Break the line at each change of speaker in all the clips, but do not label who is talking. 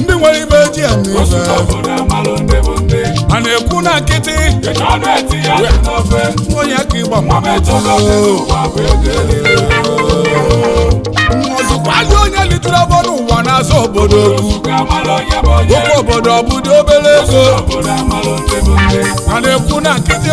ndị nwere ibe ji eme a na-ekwu na nkịtị onye ka ịgba ọzọkwa ndị onye litụrụ afọ n'ụwa na-azụ obodo okwu oke obodo ọbụdo obere ego a na-ekwu na nkịtị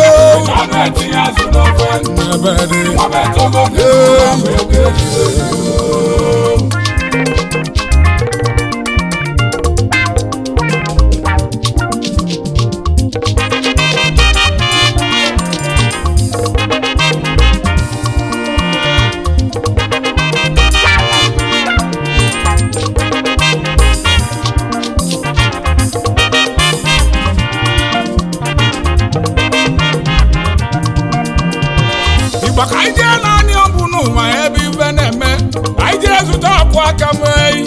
maka anyị jee naanị ọbụ n'ụwa ebe ife na-eme anyị jee zụta akwa aka mee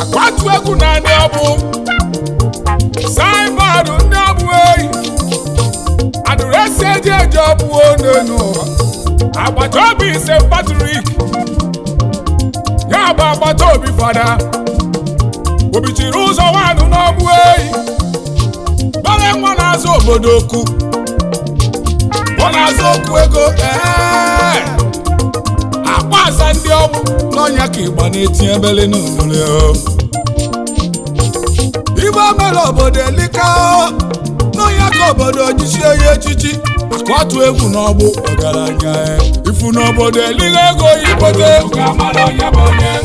Akuatuegwu naanị ọbụ saịbọọdụ ndị ọbụ eyi adụresi eji eji ọbụ n'ụwa agbata obi St. Patrick ya bụ agbata obi fada obichiri ụzọ nwanụ n'ọbụ eyi gbara nwa na-azụ obodo okwu ọ na-azụ okwu ego akpa aza ndị ọgwụ n'ọnya ka ịgba na-etinye ebele n'olule ibe mere obodo elika n'ọnya ka obodo jisie ya echichi Akuatuegwu n'ọgbụ ọgaranya ifu n'obodo eliga ego ibote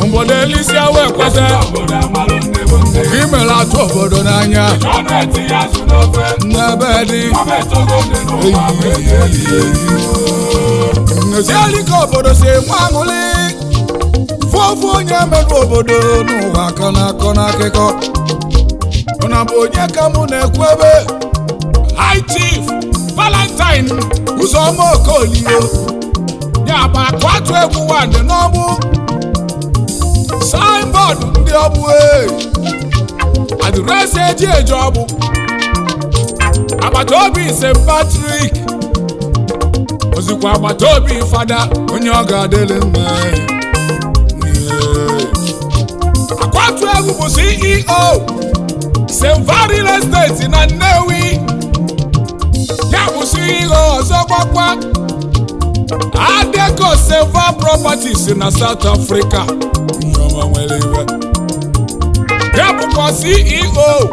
obodo elisi awa ekweta imere atụ obodo n'anya n'ebe dị ezielika obodo si enwe aṅụlị fụfụ onye merụ obodo n'ụwa aka na-akọ n'akụkọ na bụ onye ka mụ na-ekwu ebe High Chief Valentine Uzoma Okolio ya bụ Akuatuegwu nwadị n'ọgbụ saịbọọdụ ndị ọgbụ adịresi eji eji ọgbụ agbata obi St. Patrick ozikwa agbata obi fada onye ọ ga-adịrị mma Akuatuegwu bụ CEO Silva Real Estate na Nnewi ya bụ CEO ọzọ gbakwa Adeco Silva Properties na South Africa ya bụkwa CEO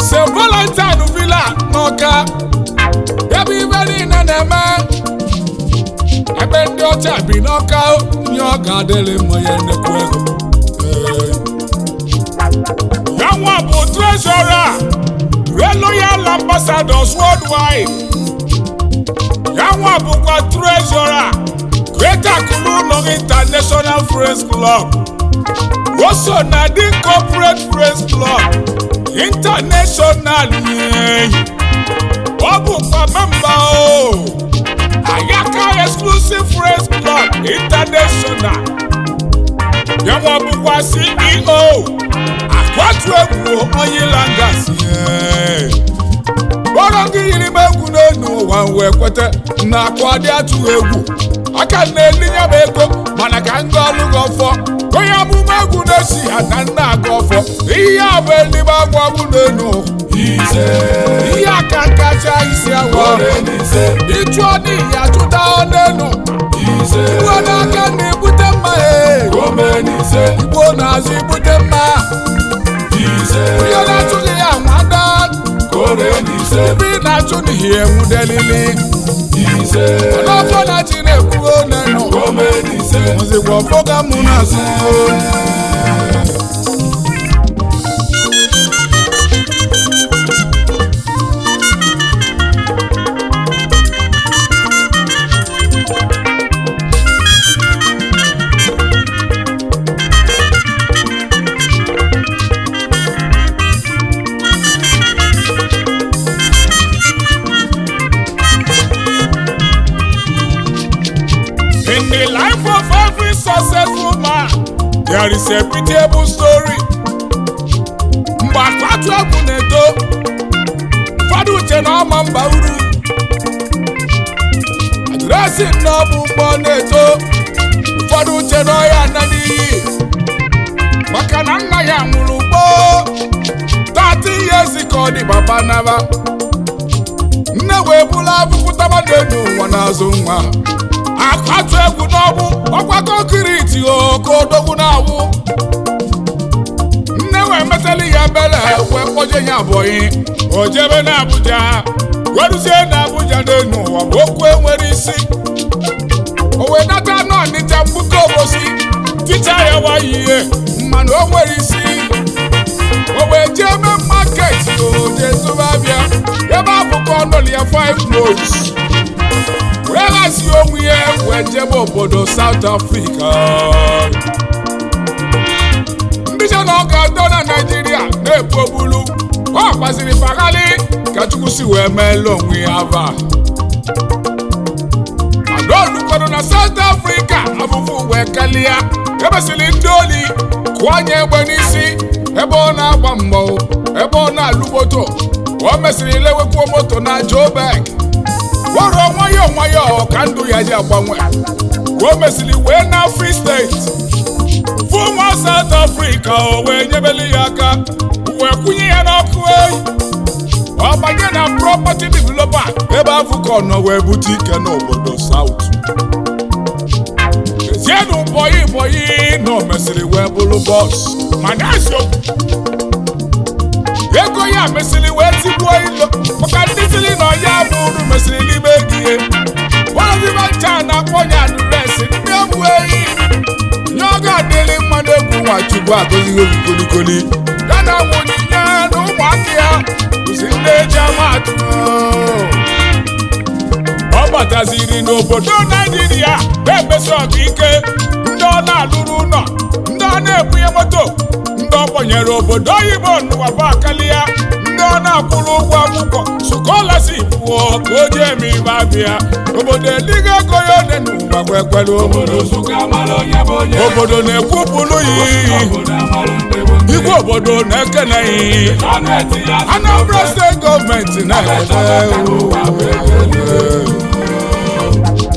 St. Valentine Villa n'Ọka ya bụ ibe niile na-eme ebe ndị ọcha bi n'Ọka nye ọ ga-adịrị mma ya nnekwu ego ya nwa bụ treasurer Royal Ambassadors Worldwide ya nwa bụkwa treasurer Greater Akulu International Friends Club also na the Corporate Friends Club International ọ bụkwa member Ayaka Exclusive Friends Club International ya nwa bụkwa CEO Akuatuegwu onye langas kpọrọ gị yiri m egwu n'elu ụwa wee kweta na Akuatuegwu aka na-elinye m ego mana ka ndị ọlụ gị ọfọ onye amụma egwu na-esi ha na nna aga ọfọ ihe a bụ eluigbe agwa bụ n'elu ihe aka kacha isi agwa ịchụọ n'ihi achụta n'elu igbo n'aka na-ebute mma igbo na-azụ ibute mma onye na-achụghị ya nwada ebe ị na-achụ n'ihi enwudelili ọnọfọ na chi na-ekwuo n'elu ozigbo ọfọga mụ na-azụ In the life of every successful man, there is a pitiable story. Mgbe Akuatuegwu na-eto, ụfọdụ uche na ọma mba uru. Adreesị n'ọbụ ụgbọ na-eto, ụfọdụ uche na ọya na n'iyi. maka na nna ya nwụrụ gboo 30 years ka ọ dị baba naba nne wee bụla abụpụtaba n'ụwa n'azụ nwa Akuatuegwu n'ọgbụ ọkwa kọnkriti ka odogwu na-awụ nne wee metali ya bele wee kpọje ya abụghị o jebe na Abuja weruzie na Abuja n'ụwa bụ okwu enwere isi o wee nata n'Ọnịcha mbuka obosi ticha ya wayi ihe mmanụ o nwere isi o wee jee mee market oje zụbabịa ebe abụkọ ọnọli ya 5 months wee ghasi onwe ya wee jebe obodo South Africa ndị je na ọ ga-adọ na Naịjirịa na-ebu obulu ọ gbaziri faghali ka Chukwu si wee meela onwe ya aba adolukwado na South Africa afụfụ wee kalịa ebesili ndị oli kụọnye egbe n'isi ebe ọ na-agba mbọ ebe ọ na-alụ moto o mesịrị lewekwuo moto na Joburg wọrọ nwayọọ ka ndụ ya ji agbanwe o mesịrị wee na Free State fụma South Africa o wee nyebeli ya aka wee kwụnye ya n'ọkụ eyi ọ banye na property developer ebe afọ ka ọ nọ wee bute ike n'obodo South ezienụ bọyị na o mesịrị wee bụrụ bọs mana eziokwu ego ya mesịrị wee tigbuo ilo maka ndị siri na ọya bụrụ mesịrị n'ime ego ihe waziba ncha na-akpọ ya adresị ndị egwu eyi nye ọ ga-adịrị mmadụ egwu Nwachukwu agọzighị kolikoli ya na nwunye ya na ụmụaka ya bụzi ndị eji amatụ ọ bataziri n'obodo Naịjirịa na-emesi ọgụ ike ndị ọ na-alụrụ ụlọ ndị ọ na-ebunye moto ndị ọ kpọnyere obodo oyibo n'ụwa akarịa ndị ọ na-akwụrụ ụgwọ akwụkwọ scholarship ka o ji eme ibe abịa obodo eligo ego ya one n'ụwa kwekwere obodo na-ekwupụrụ ya igwe obodo na-ekeneghị Anambra steeti gọọmenti na-ekele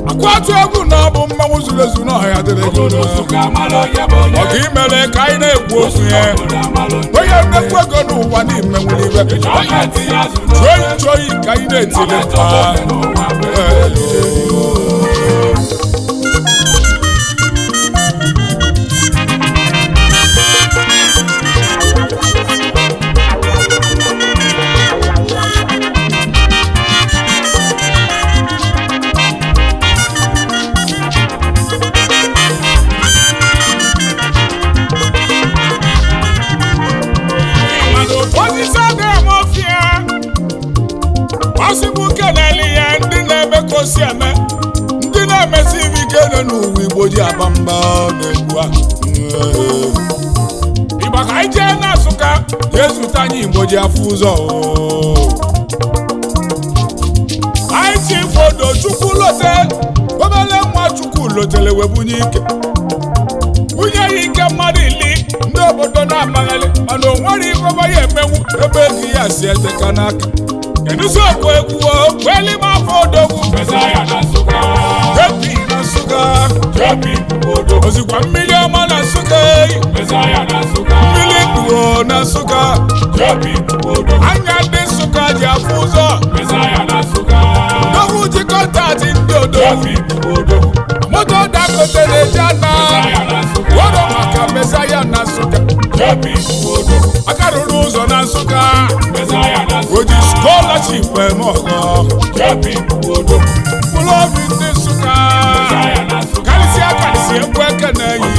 Akuatuegwu na ọ bụ mmanwụ zuru ezu n'ọhịa dịrị gị ọ ga imere ka anyị na-ekwu okwu ya onye nnekwu ego n'ụwa n'ime nwere ibe chọyi ka anyị na-etiri mkpa ndị na-emesi ibe ike nọ n'ụwa Igbo ji aba mba na-egbu Igbo ka anyị jee na Nsụka ga-ezute anyị Igbo ji afụ ụzọ anyị chi fodo Chukwu lote obele nwa Chukwu lotere webunye ike bunye ya ike mmadụ ili ndị obodo na-amaghalị mana o nwere ibe ya emenwu ebe ego ya si eteka n'aka keduzi okwu egwu kweli m afọ odogwu Jepi na Nsụka ozikwa mmiri ọma na Nsụka mmiri kpuo na Nsụka anya ndị Nsụka ji afụ ụzọ odogwu ji kọntaktị ndị odogwu moto Dangote na-eji ana wọrọ maka Mesaya na Nsụka aka rụrụ ụzọ na Nsụka o ji scholarship eme ọgọ mkpụrụ obi ndị Nsụka karịsịa ekwu eke na-eyi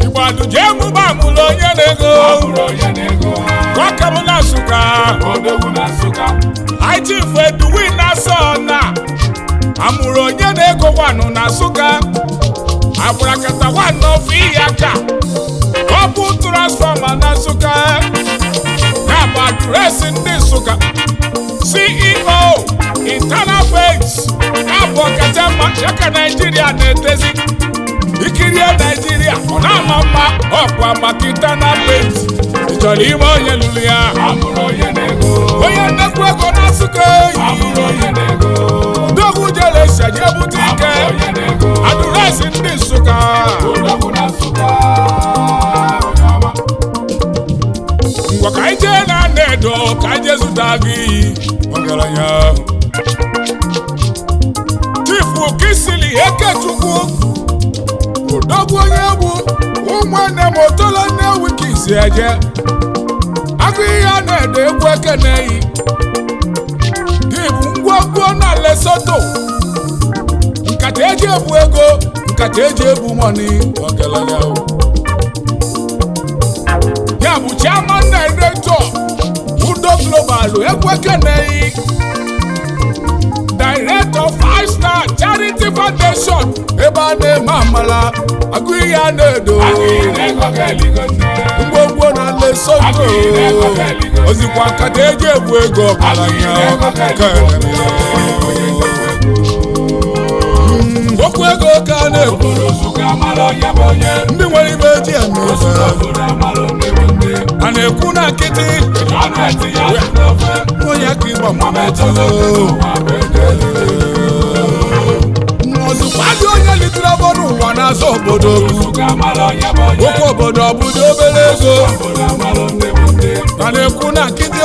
Igbo adụje emume amụrụ onye na-ego kwakam na Nsụka Chief Eduwi na-asọ na amụrụ onye na-ego nwanụ na Nsụka abụrakata nwanne ofe ihe aka ọ bụ transfọma na Nsụka ya bụ adresị ndị Nsụka CEO internal banks abụ ọkachamma yaka Naijiria na-etezi ikirie Naijiria ọ na-ama mma ọkwa maka internal banks chọrọ ime onye lụrụ ya onye nnekwu ego na-asụka ndogwu jere shaje bute ike adụresi ndị Nsụka ngwa ka anyị jee na Nnedo ka anyị jee zụta gị iyi ọgaranya Chifu Kisili Ekechukwu odogwu onye egwu ụmụnne m otolo Nnewi ka isi eje agụ ihe a na-ede egwu ekeneyi gị bụ ngwongwo na Lesotho nkata eji ebu ego nkata eji ebu mọni ọgaranya ya bụ chairman director Udo Global egwu ekeneyi Director 5-Star Charity Foundation ebe a na-eme amala agụ ihe a na-edo ngwongwo na Lesotho ozikwa nkata eji ebu ego ọgaranya okwu ego ka a na-ekwu ndị nwere ibe eji eme a na-ekwu na nkịtị onye ka ịgba ozikwa dị onye litere ọbọrụ ụwa n'azụ obodo okwu obodo ọbụdo obere ego a na-ekwu na nkịtị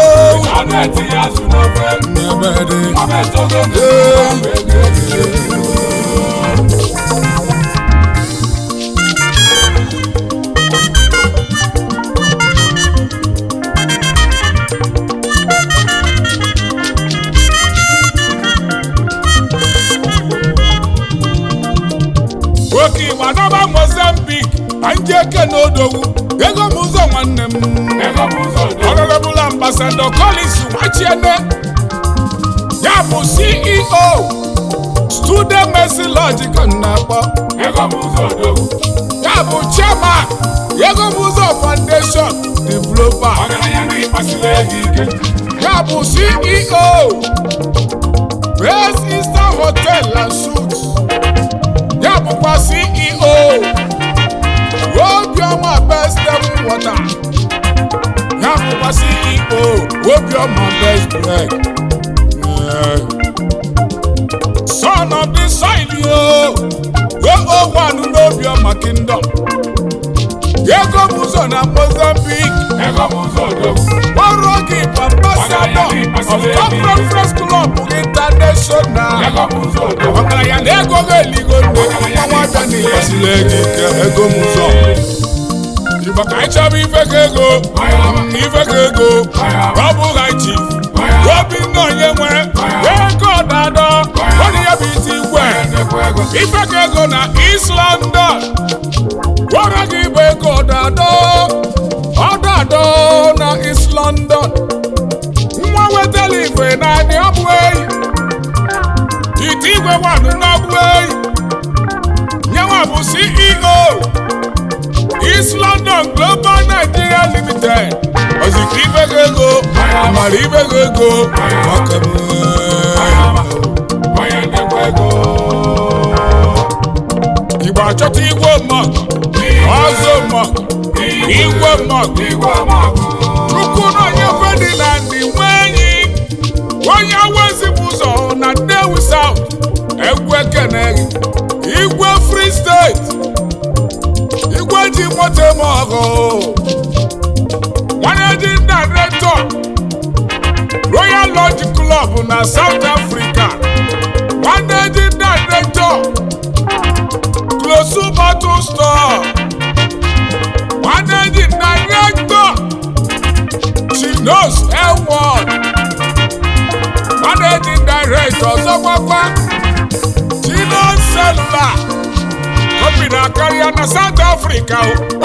oke ịgbadaba Mozambique anjeke n'odogwu ego m ụzọ nwanne m Honorable Ambassador Collins Wachiene ya bụ CEO Student Mercy Lodge ka na-akpọ ya bụ Chairman ego m ụzọ Foundation Developer ya bụ CEO Best Eastern Hotel and Suites ya bụkwa CEO Obioma Best Table Water ya bụkwa CEO Obioma Best Bread Son of the soil one n'Obioma Kingdom ego m ụzọ na Mozambique ọrụ gị Ambassador of Corporate Press Club International ọgaranya na ego ga-eligo nne nwa abịa n'ịgbasila ego ike ego m ụzọ Igbo ka anyị chọba ife ka ego ọ bụghị Chief Obinna onye nwe ego ọdadọ onye ya bụ iti igwe ife ka ego na East London gwara gị bụ ego ọdadọ na East London nwa wetara igwe naanị ọ bụ eyi iti igwe nwanụ n'ọbụ eyi nyenwa bụ CEO East London Global Nigeria Limited ozikwa ibe ego amara ibe ego Igbo achọta igwe mmọkụ ọzọ mmọkụ igwe mmọkụ Chukwu na onye dị na ndị nwe enyi onye wezibụ ụzọ na Nnewi South egwu ekeneghị igwe Free State igwe ji moto eme ọgụ Managing Director Royal Lodge Club na South Africa Managing Director Close Bottle Store Managing Director Chinos Elwood Managing Director Zogbakwa Chinos Cellular Company na karịa na South Africa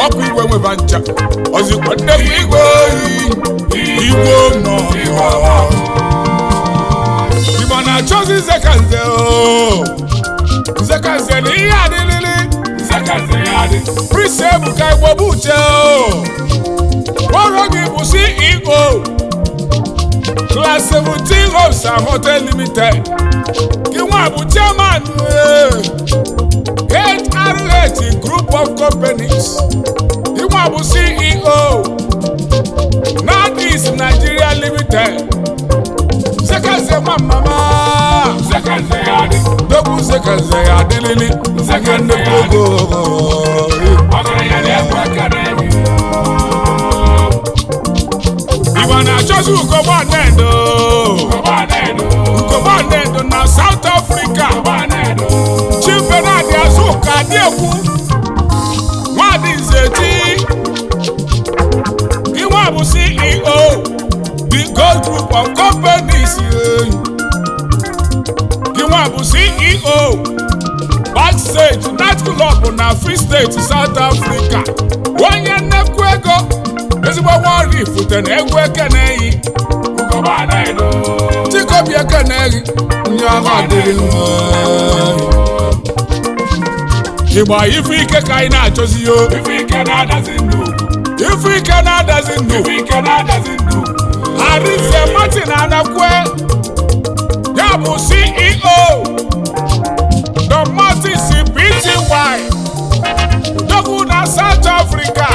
ọkụ igwe nweba ncha ozikwa nnekwu igwe nọ Igbo na-achọzi Nzekanze na ihe adịlịlị Prince Ebuka Igbo bụ uche ọrụ gị bụ CEO Class 17 Homes and Hotel Limited gị nwa bụ Chairman RH Group of Companies gị nwa bụ CEO bilili nzeke nnekwu ego Igbo na-achọzi Ugogbanendo na South Africa Chief Bernard Azuka Diekwu Nwadizeti Iwa bụ CEO The Gold Group of Companies Iwa bụ CEO Backstage Night Club na Free State South Africa onye nnekwu ego ezigbo nwa ifute na egwu ekeneyi Chikobi ekeneyi ndị agha adịrị mma Igba ife ike ka anyị na-achọzi yo ife ike na-adazi ndụ Arinze Martin Anakwe ya bụ CEO The Martins Pty Dogu na South Africa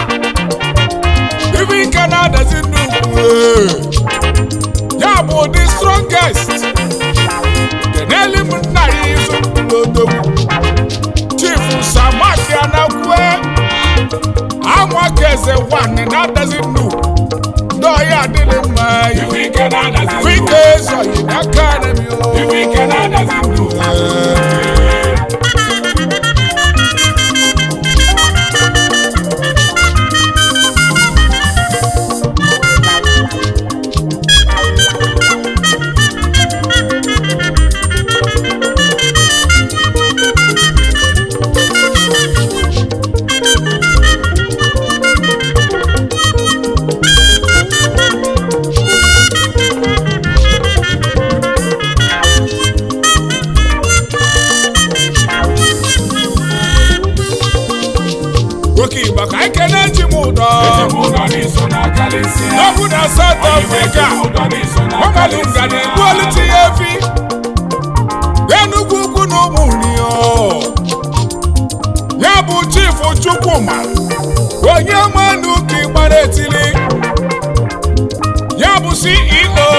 ife ike na-adazi ndụ ya bụ the strongest Keneli Muna Izu Lodogwu Chief Samaki Anakwe Anwakeze Wane na-adazi ndụ Ndoya adịrị mma ife ike ezo yi n'aka nemi o ife ike na-adazi ndụ N'ọbụ na South Africa ọmalụga na-egbu oluti ya efi Enugu ugwu na ụmụnriyo ya bụ Chief Chukwuma onye mmanụ ka ịgbara etili ya bụ CEO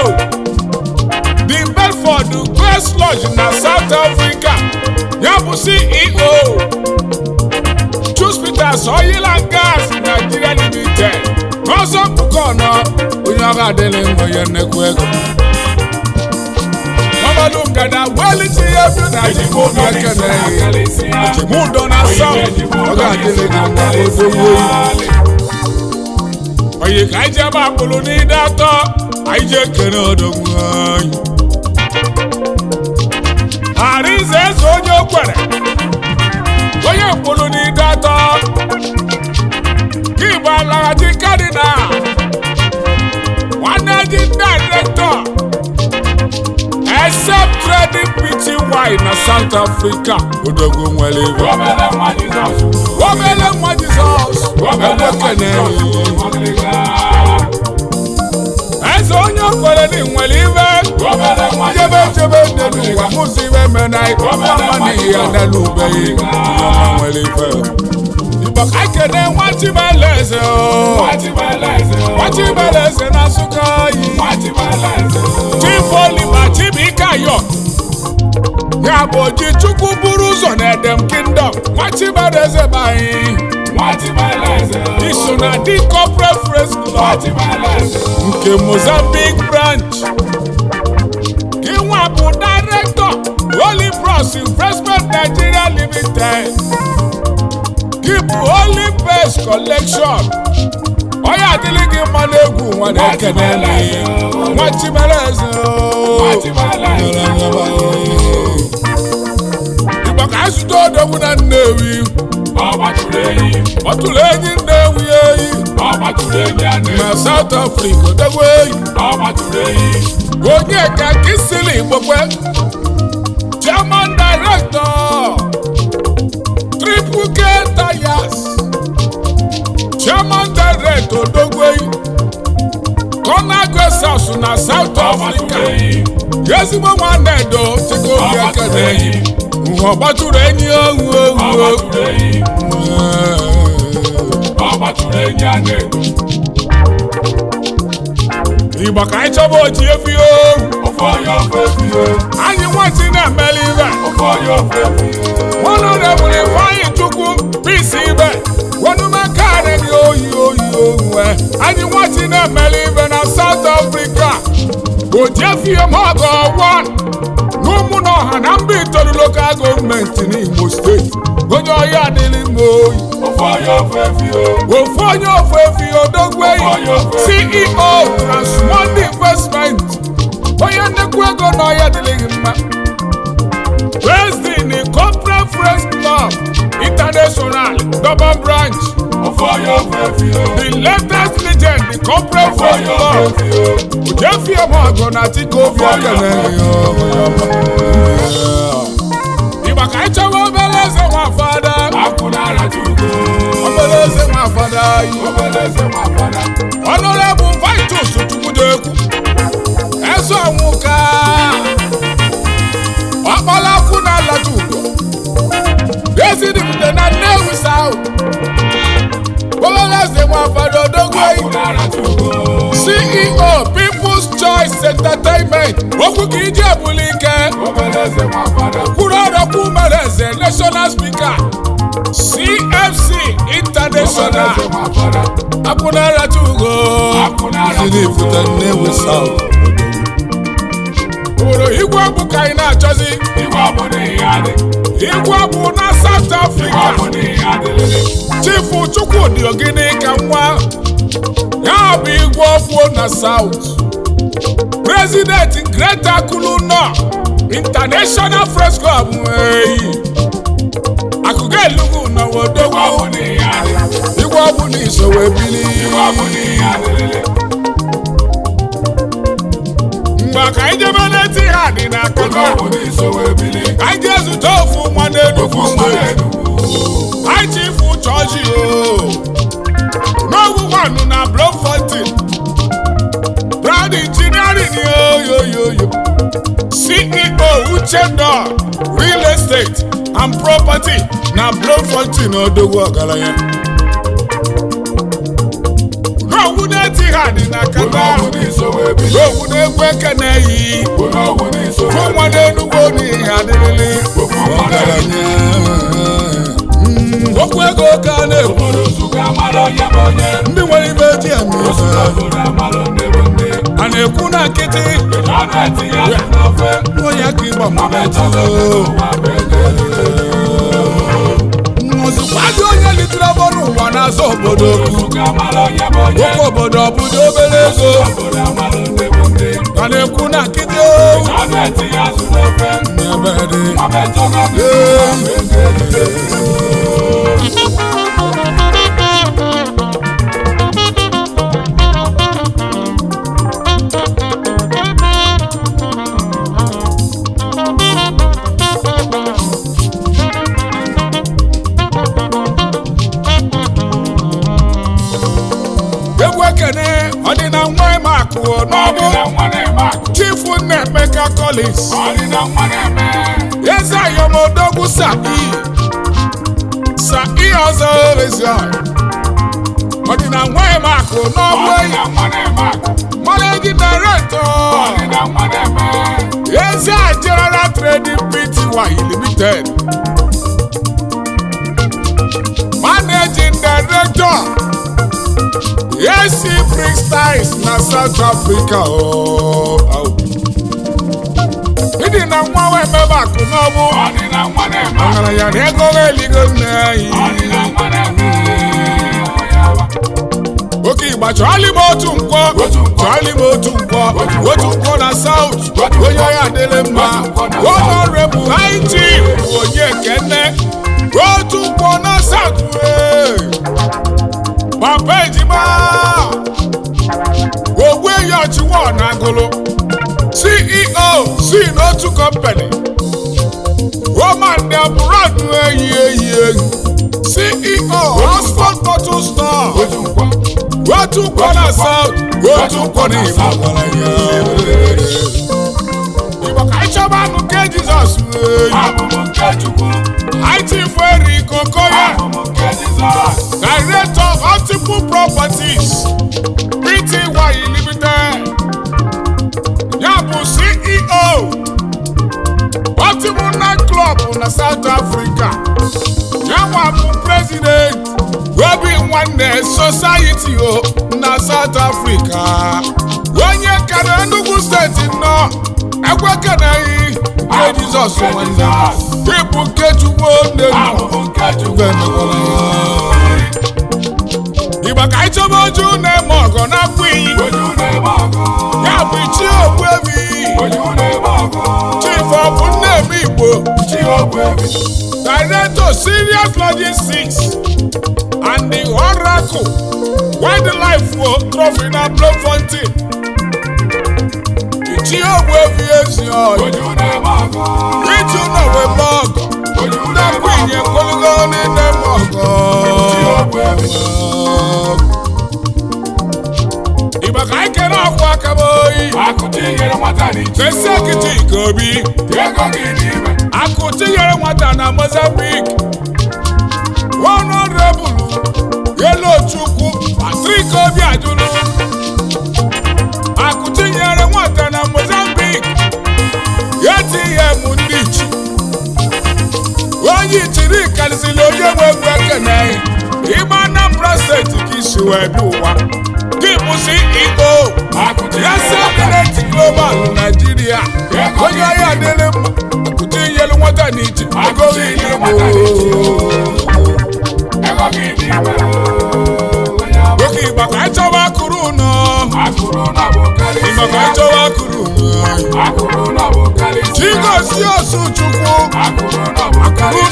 The Bedford Grace Lodge na South Africa ya bụ CEO Hospitals Oil and Gas Nigeria Limited n'ọzọ mpụkọ ọnọ onye agha adịrị mma onye nnekwu ego Mamadou Ngada weliti ya bi na Jimudo ekene Jimudo na South oge adịrị gị mma odogwu oyi ka anyị jebe akpụrụ n'ide atọ anyị je kere odogwu anyị Arinze eze onye okwere onye mkpụrụ n'ide atọ Igbo alaghachi Cardinal Managing Director Except Trading Pty na South Africa odogwu nwere ibe Obele nwa Jizọs ekene eze onye okwere dị nwere ibe jebe n'elu ụwa mụzi ibe mena ọma n'ihi ya n'elu ubeghị ọma nwere ibe Igbo ka ekene Nwachibeleze Nwachibeleze na Nsụka yi Chief Oliver Chibikayo ya bụ Ojichukwu buru ụzọ na Edem Kingdom Nwachibeleze banyị iso na the Corporate Press Club nke Mozambique branch Inwa bụ Director Holy Bros Investment Nigeria Limited Keep Holy Base Collection onye adịrị gị mma n'egwu nwa na-ekenele Nwachibeleze Igbo ka anyị zụta odogwu na Nnewi ọ tụrụ enyi Nnewi eyi na South Africa odogwu eyi onye ka Kisili Igbokwe Chairman Director Triple K Tires Chairman Director odogwu eyi Conagresas na South Africa ezigbo nwanne Edo Chikobi ekene ọ gbatụrụ enyi Igbo ka anyị chọba oji efi anyị nwatị na-emeli ibe Honorable Ifeanyi Chukwu peace ibe Wanumekane ni oyi and you watching them live in South Africa Ojefie Mogo 1 Numu no Hanambi to the local government in Imo State Gojo ya dili moyi Ofonyo Fefio Dogwe CEO Transmond Investment Oya Nekwego no ya dili hima President in Corporate Friends Club International Double Branch the latest legend the Corporate Friends Club Ojefie Mogo na Chikobi Ibaka ichawo obeleze nwa fada obeleze nwa fada Honorable Vitus Chukwudekwu Eso Anwuka Akpala kuna latugo Desidi mtena Nnewi South obeleze nwa fada Odogwe CEO People's Choice Entertainment Okukije Bulike Kurado Kumaleze National Speaker CFC International Akunara Tugo Sidi Futa Nnewi South Oro Igwabu Kaina Chozi Igwabu na South Africa Chifu Chukwudi Ogini Kamwa Yabi Igwabu na South President Greater Kuluna International Friends Club Akuge Lugu na Wodogwu Igwabu ni Sowebili Mbaka ijebele ti hadi na kaka Aijezu tofu mwane Enugu State Aichifu Choji Nogu wanu na Bloemfontein Proud Engineering yo CEO Uchendo Real Estate and Property na Bloemfontein Odogwu Ogalaya N'owude ti hadi na kaka N'owude kwekene yi Fún nwane Enugu ni hadirili Ogalanya Okwu ego ka na-ekwu Ndị nwere ibe ji eme a na-ekwu na nkịtị onye ka ịgba Ozugbo onye litere ọbọrụ ụwa n'azụ obodo Oke obodo ọbụdo obere ego a na-ekwu na nkịtị Odina nwa Maku n'ọbụ Chief Nnemeka Collins Eze Ayomodogwu Sa'i ọzọ Ezio Odina nwa Maku n'ọbụ Managing Director Eze General Trading Pty Limited Managing Director Yes, he freestyles na South Africa. Idi na nwa we meba kunobu. Angala ya nego eligo nai. Oki ba Charlie Motu nkwo na South. Onye ya dele mma. Honorable IG onye kene. Otu nkwo na South. Papa Ejima Ogwe Yachiwa Nagolo CEO C Notu Company Roman Debrad CEO Oxford Bottle Store Watu Kona South Watu Kona Ibaka Ichabanu Ke Jesus IT Ferry Kokoya Director of Multiple Properties Pty Limited Yabu CEO Multiple Nightclub na South Africa. Yanwa bụ president Obi Nwanne Society na South Africa. Onye kara Enugu steeti nọ ekwekenaghị nke Jizọs nwanne ịbụ Nkechukwu Igba ka anyị chọba oju na-eme ọgọ na-akwụ iyi ya bụ Ichie Ogbuefi Chief of Nnewi Igbo Director Serious Logistics and the Oracle Wildlife Trophy na Bloemfontein. Ichie Ogbuefi ezi ọyị iju nọwe mọgọ na-akwụ inye kologo n'ime mọgọ Igba ka anyị kere ọkwa aka m oyi Prof Chikobi Akuatuegwu nwata na Mozambique. Honorable Yelochukwu Patrick Obi Ajulu Akuatuegwu nwata na Mozambique. ATM ndị ichi onye ichiri kalịsịrị onye nwe egwu ekene ịma Anambra steeti ka isi wee bi ụwa gị bụ CEO Yasa Global Nigeria. Onye ahịa adịrị mma Akuatuegwu nwata na ichi ego oke Igba ka anyị chọwa akụrụ nọ Igba ka anyị chọwa akụrụ Chigozie Osuchukwu akụrụ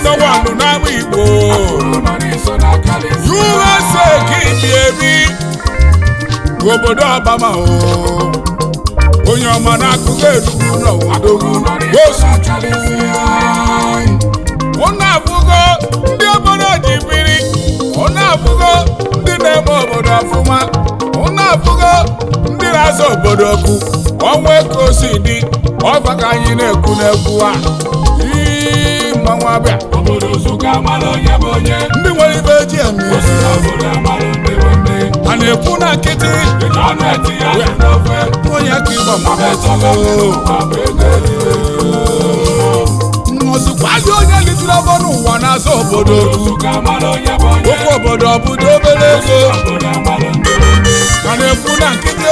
nọwanụ n'ama Igbo USA ka ibi ebi obodo Obama onye ọma na-akụkọ erugbu n'ọwadogwu Osuchukwu ụnụ abụgo ndị obodo ji biri ụnụ abụgo ndị na-eme obodo ọfụma ụnụ abụgo ndị na-azọ obodo okwu ọnwa ka o si dị ọba ka anyị na-ekwu n'egwu a mmanwụ abịa ndị nwere ibe eji eme a na-ekwu na nkịtị onye ka ịgba ozugbazi onye litụrụ ọbọ n'ụwa na-azọ obodo okwu obodo ọbụdo obere ego a na-ekwu na nkịtị